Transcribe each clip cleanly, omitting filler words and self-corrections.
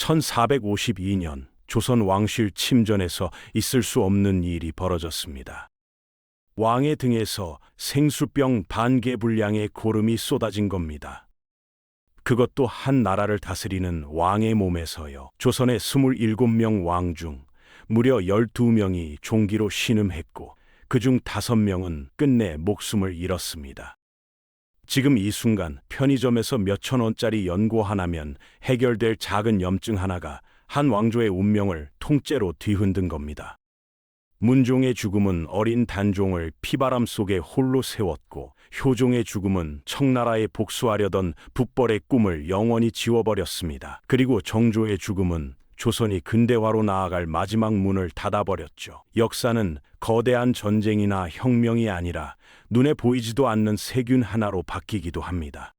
1452년 조선 왕실 침전에서 있을 수 없는 일이 벌어졌습니다. 왕의 등에서 생수병 반개 분량의 고름이 쏟아진 겁니다. 그것도 한 나라를 다스리는 왕의 몸에서요. 조선의 27명 왕 중 무려 12명이 종기로 신음했고 그중 5명은 끝내 목숨을 잃었습니다. 지금 이 순간 편의점에서 몇천 원짜리 연고 하나면 해결될 작은 염증 하나가 한 왕조의 운명을 통째로 뒤흔든 겁니다. 문종의 죽음은 어린 단종을 피바람 속에 홀로 세웠고 효종의 죽음은 청나라에 복수하려던 북벌의 꿈을 영원히 지워버렸습니다. 그리고 정조의 죽음은 조선이 근대화로 나아갈 마지막 문을 닫아버렸죠. 역사는 거대한 전쟁이나 혁명이 아니라 눈에 보이지도 않는 세균 하나로 바뀌기도 합니다.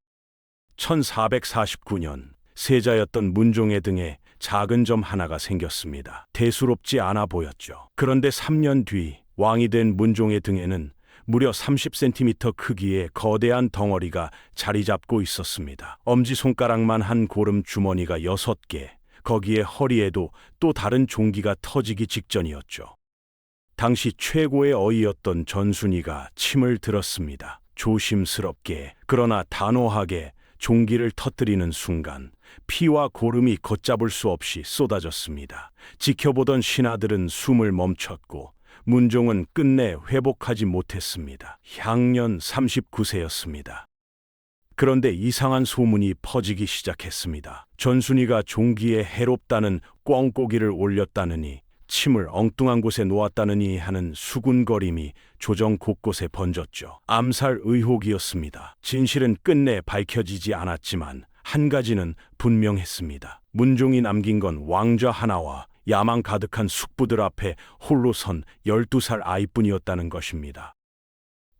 1449년 세자였던 문종의 등에 작은 점 하나가 생겼습니다. 대수롭지 않아 보였죠. 그런데 3년 뒤 왕이 된 문종의 등에는 무려 30cm 크기의 거대한 덩어리가 자리 잡고 있었습니다. 엄지손가락만 한 고름 주머니가 6개, 거기에 허리에도 또 다른 종기가 터지기 직전이었죠. 당시 최고의 어이였던 전순이가 침을 들었습니다. 조심스럽게 그러나 단호하게 종기를 터뜨리는 순간 피와 고름이 걷잡을 수 없이 쏟아졌습니다. 지켜보던 신하들은 숨을 멈췄고 문종은 끝내 회복하지 못했습니다. 향년 39세였습니다. 그런데 이상한 소문이 퍼지기 시작했습니다. 전순이가 종기에 해롭다는 꿩고기를 올렸다느니 침을 엉뚱한 곳에 놓았다느니 하는 수군거림이 조정 곳곳에 번졌죠. 암살 의혹이었습니다. 진실은 끝내 밝혀지지 않았지만 한 가지는 분명했습니다. 문종이 남긴 건 왕좌 하나와 야망 가득한 숙부들 앞에 홀로 선 12살 아이뿐이었다는 것입니다.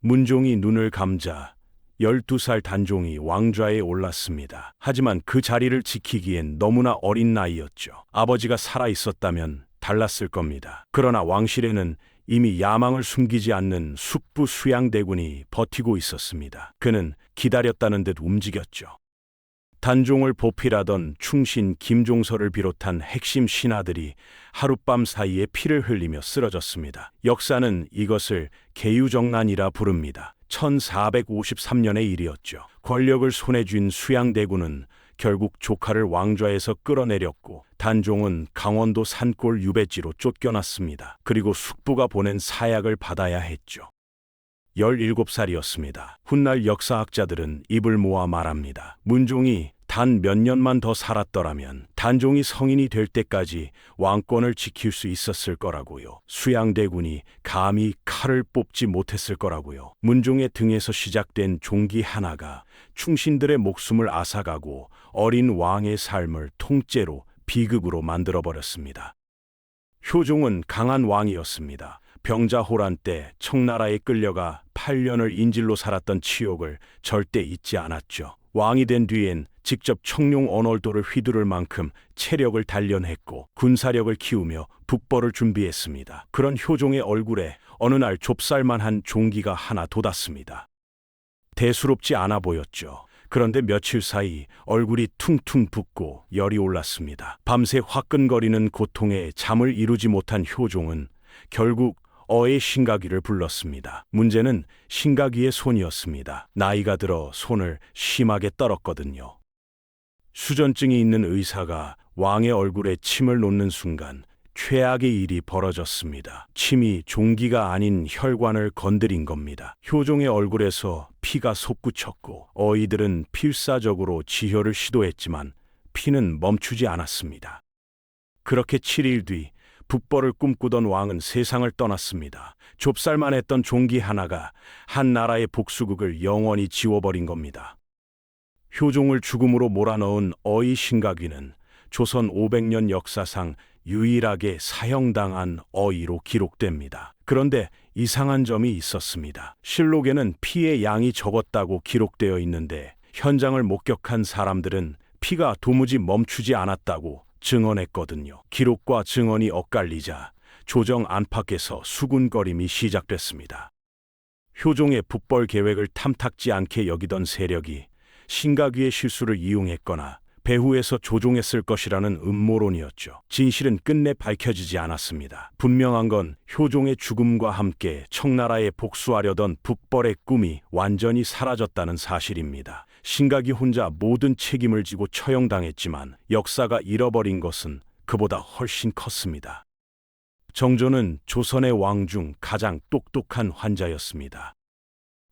문종이 눈을 감자 12살 단종이 왕좌에 올랐습니다. 하지만 그 자리를 지키기엔 너무나 어린 나이였죠. 아버지가 살아 있었다면 달랐을 겁니다. 그러나 왕실에는 이미 야망을 숨기지 않는 숙부 수양대군이 버티고 있었습니다. 그는 기다렸다는 듯 움직였죠. 단종을 보필하던 충신 김종서를 비롯한 핵심 신하들이 하룻밤 사이에 피를 흘리며 쓰러졌습니다. 역사는 이것을 계유정난이라 부릅니다. 1453년의 일이었죠. 권력을 손에 쥔 수양대군은 결국 조카를 왕좌에서 끌어내렸고 단종은 강원도 산골 유배지로 쫓겨났습니다. 그리고 숙부가 보낸 사약을 받아야 했죠. 17살이었습니다. 훗날 역사학자들은 입을 모아 말합니다. 문종이 단 몇 년만 더 살았더라면 단종이 성인이 될 때까지 왕권을 지킬 수 있었을 거라고요. 수양대군이 감히 칼을 뽑지 못했을 거라고요. 문종의 등에서 시작된 종기 하나가 충신들의 목숨을 앗아가고 어린 왕의 삶을 통째로 비극으로 만들어버렸습니다. 효종은 강한 왕이었습니다. 병자호란 때 청나라에 끌려가 8년을 인질로 살았던 치욕을 절대 잊지 않았죠. 왕이 된 뒤엔 직접 청룡 언월도를 휘두를 만큼 체력을 단련했고 군사력을 키우며 북벌을 준비했습니다. 그런 효종의 얼굴에 어느 날 좁쌀만한 종기가 하나 돋았습니다. 대수롭지 않아 보였죠. 그런데 며칠 사이 얼굴이 퉁퉁 붓고 열이 올랐습니다. 밤새 화끈거리는 고통에 잠을 이루지 못한 효종은 결국 어의 신가기를 불렀습니다. 문제는 신가기의 손이었습니다. 나이가 들어 손을 심하게 떨었거든요. 수전증이 있는 의사가 왕의 얼굴에 침을 놓는 순간 최악의 일이 벌어졌습니다. 침이 종기가 아닌 혈관을 건드린 겁니다. 효종의 얼굴에서 피가 솟구쳤고 어이들은 필사적으로 지혈을 시도했지만 피는 멈추지 않았습니다. 그렇게 7일 뒤 북벌을 꿈꾸던 왕은 세상을 떠났습니다. 좁쌀만 했던 종기 하나가 한 나라의 복수극을 영원히 지워버린 겁니다. 효종을 죽음으로 몰아넣은 어이 신가기는 조선 500년 역사상 유일하게 사형당한 어이로 기록됩니다. 그런데 이상한 점이 있었습니다. 실록에는 피의 양이 적었다고 기록되어 있는데 현장을 목격한 사람들은 피가 도무지 멈추지 않았다고 증언했거든요. 기록과 증언이 엇갈리자 조정 안팎에서 수군거림이 시작됐습니다. 효종의 북벌 계획을 탐탁지 않게 여기던 세력이 신가기의 실수를 이용했거나 배후에서 조종했을 것이라는 음모론이었죠. 진실은 끝내 밝혀지지 않았습니다. 분명한 건 효종의 죽음과 함께 청나라에 복수하려던 북벌의 꿈이 완전히 사라졌다는 사실입니다. 신각이 혼자 모든 책임을 지고 처형당했지만 역사가 잃어버린 것은 그보다 훨씬 컸습니다. 정조는 조선의 왕 중 가장 똑똑한 환자였습니다.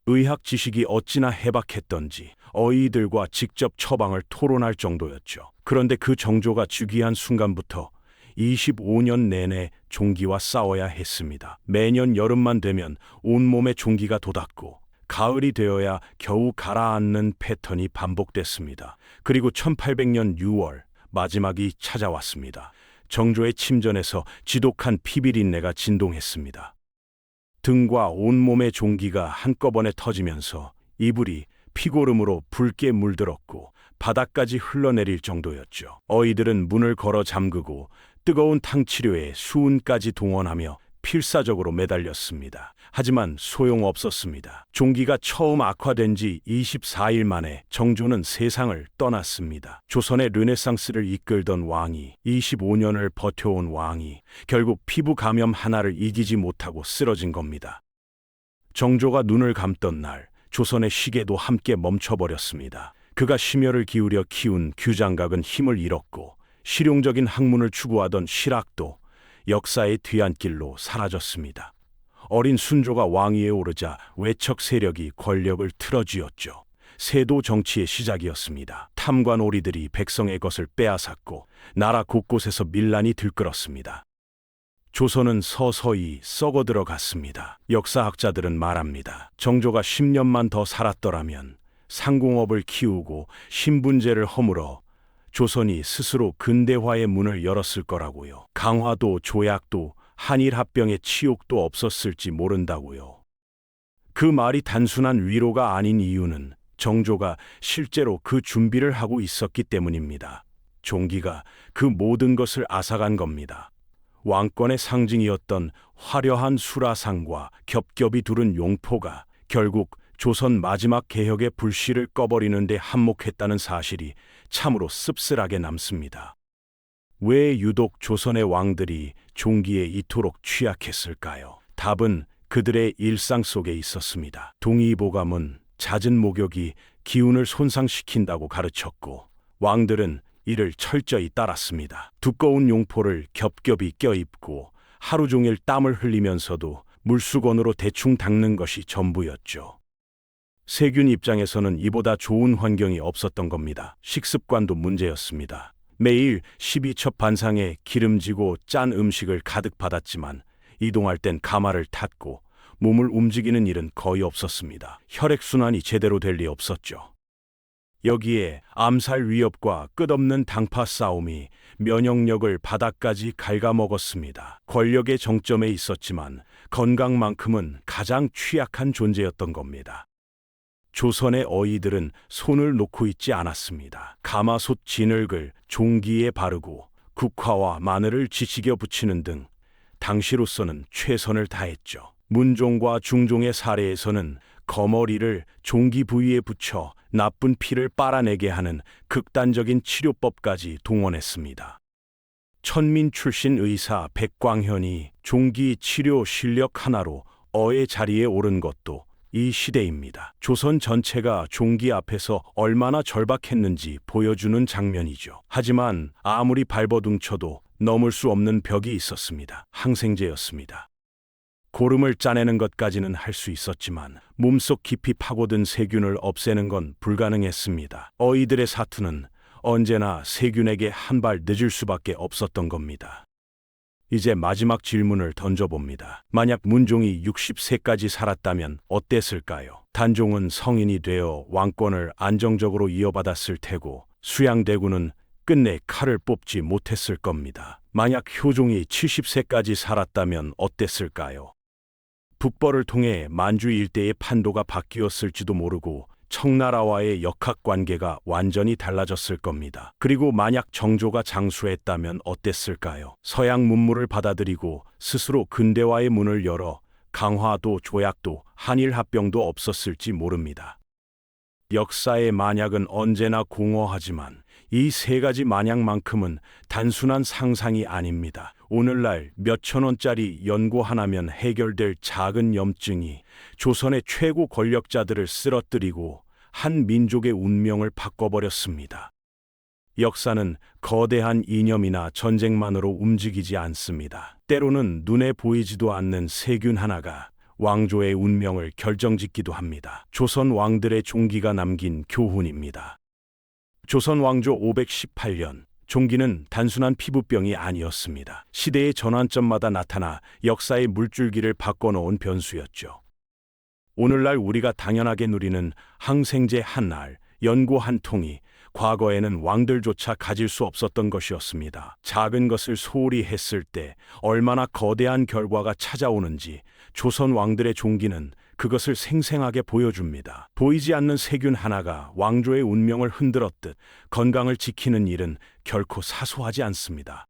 의학 지식이 어찌나 해박했던지 어이들과 직접 처방을 토론할 정도였죠. 그런데 그 정조가 즉위한 순간부터 25년 내내 종기와 싸워야 했습니다. 매년 여름만 되면 온몸에 종기가 돋았고 가을이 되어야 겨우 가라앉는 패턴이 반복됐습니다. 그리고 1800년 6월 마지막이 찾아왔습니다. 정조의 침전에서 지독한 피비린내가 진동했습니다. 등과 온몸의 종기가 한꺼번에 터지면서 이불이 피고름으로 붉게 물들었고 바닥까지 흘러내릴 정도였죠. 어이들은 문을 걸어 잠그고 뜨거운 탕치료에 수은까지 동원하며 필사적으로 매달렸습니다. 하지만 소용없었습니다. 종기가 처음 악화된 지 24일 만에 정조는 세상을 떠났습니다. 조선의 르네상스를 이끌던 왕이 25년을 버텨온 왕이 결국 피부 감염 하나를 이기지 못하고 쓰러진 겁니다. 정조가 눈을 감던 날 조선의 시계도 함께 멈춰버렸습니다. 그가 심혈을 기울여 키운 규장각은 힘을 잃었고 실용적인 학문을 추구하던 실학도 역사의 뒤안길로 사라졌습니다. 어린 순조가 왕위에 오르자 외척 세력이 권력을 틀어쥐었죠. 세도 정치의 시작이었습니다. 탐관오리들이 백성의 것을 빼앗았고 나라 곳곳에서 밀란이 들끓었습니다. 조선은 서서히 썩어들어 갔습니다. 역사학자들은 말합니다. 정조가 10년만 더 살았더라면 상공업을 키우고 신분제를 허물어 조선이 스스로 근대화의 문을 열었을 거라고요. 강화도 조약도 한일합병의 치욕도 없었을지 모른다고요. 그 말이 단순한 위로가 아닌 이유는 정조가 실제로 그 준비를 하고 있었기 때문입니다. 종기가 그 모든 것을 앗아간 겁니다. 왕권의 상징이었던 화려한 수라상과 겹겹이 두른 용포가 결국 조선 마지막 개혁의 불씨를 꺼버리는 데 한몫했다는 사실이 참으로 씁쓸하게 남습니다. 왜 유독 조선의 왕들이 종기에 이토록 취약했을까요? 답은 그들의 일상 속에 있었습니다. 동의보감은 잦은 목욕이 기운을 손상시킨다고 가르쳤고 왕들은 이를 철저히 따랐습니다. 두꺼운 용포를 겹겹이 껴입고 하루 종일 땀을 흘리면서도 물수건으로 대충 닦는 것이 전부였죠. 세균 입장에서는 이보다 좋은 환경이 없었던 겁니다. 식습관도 문제였습니다. 매일 12첩 반상에 기름지고 짠 음식을 가득 받았지만 이동할 땐 가마를 탔고 몸을 움직이는 일은 거의 없었습니다. 혈액순환이 제대로 될 리 없었죠. 여기에 암살 위협과 끝없는 당파 싸움이 면역력을 바닥까지 갉아먹었습니다. 권력의 정점에 있었지만 건강만큼은 가장 취약한 존재였던 겁니다. 조선의 어이들은 손을 놓고 있지 않았습니다. 가마솥 진흙을 종기에 바르고 국화와 마늘을 지지겨 붙이는 등 당시로서는 최선을 다했죠. 문종과 중종의 사례에서는 거머리를 종기 부위에 붙여 나쁜 피를 빨아내게 하는 극단적인 치료법까지 동원했습니다. 천민 출신 의사 백광현이 종기 치료 실력 하나로 어의 자리에 오른 것도 이 시대입니다. 조선 전체가 종기 앞에서 얼마나 절박했는지 보여주는 장면이죠. 하지만 아무리 발버둥쳐도 넘을 수 없는 벽이 있었습니다. 항생제였습니다. 고름을 짜내는 것까지는 할 수 있었지만 몸속 깊이 파고든 세균을 없애는 건 불가능했습니다. 어이들의 사투는 언제나 세균에게 한 발 늦을 수밖에 없었던 겁니다. 이제 마지막 질문을 던져봅니다. 만약 문종이 60세까지 살았다면 어땠을까요? 단종은 성인이 되어 왕권을 안정적으로 이어받았을 테고 수양대군은 끝내 칼을 뽑지 못했을 겁니다. 만약 효종이 70세까지 살았다면 어땠을까요? 북벌을 통해 만주 일대의 판도가 바뀌었을지도 모르고 청나라와의 역학관계가 완전히 달라졌을 겁니다. 그리고 만약 정조가 장수했다면 어땠을까요? 서양 문물을 받아들이고 스스로 근대화의 문을 열어 강화도 조약도 한일합병도 없었을지 모릅니다. 역사의 만약은 언제나 공허하지만 이 세 가지 만약만큼은 단순한 상상이 아닙니다. 오늘날 몇천 원짜리 연고 하나면 해결될 작은 염증이 조선의 최고 권력자들을 쓰러뜨리고 한 민족의 운명을 바꿔버렸습니다. 역사는 거대한 이념이나 전쟁만으로 움직이지 않습니다. 때로는 눈에 보이지도 않는 세균 하나가 왕조의 운명을 결정짓기도 합니다. 조선 왕들의 종기가 남긴 교훈입니다. 조선 왕조 518년, 종기는 단순한 피부병이 아니었습니다. 시대의 전환점마다 나타나 역사의 물줄기를 바꿔놓은 변수였죠. 오늘날 우리가 당연하게 누리는 항생제 한 알, 연고 한 통이 과거에는 왕들조차 가질 수 없었던 것이었습니다. 작은 것을 소홀히 했을 때 얼마나 거대한 결과가 찾아오는지 조선 왕들의 종기는 그것을 생생하게 보여줍니다. 보이지 않는 세균 하나가 왕조의 운명을 흔들었듯 건강을 지키는 일은 결코 사소하지 않습니다.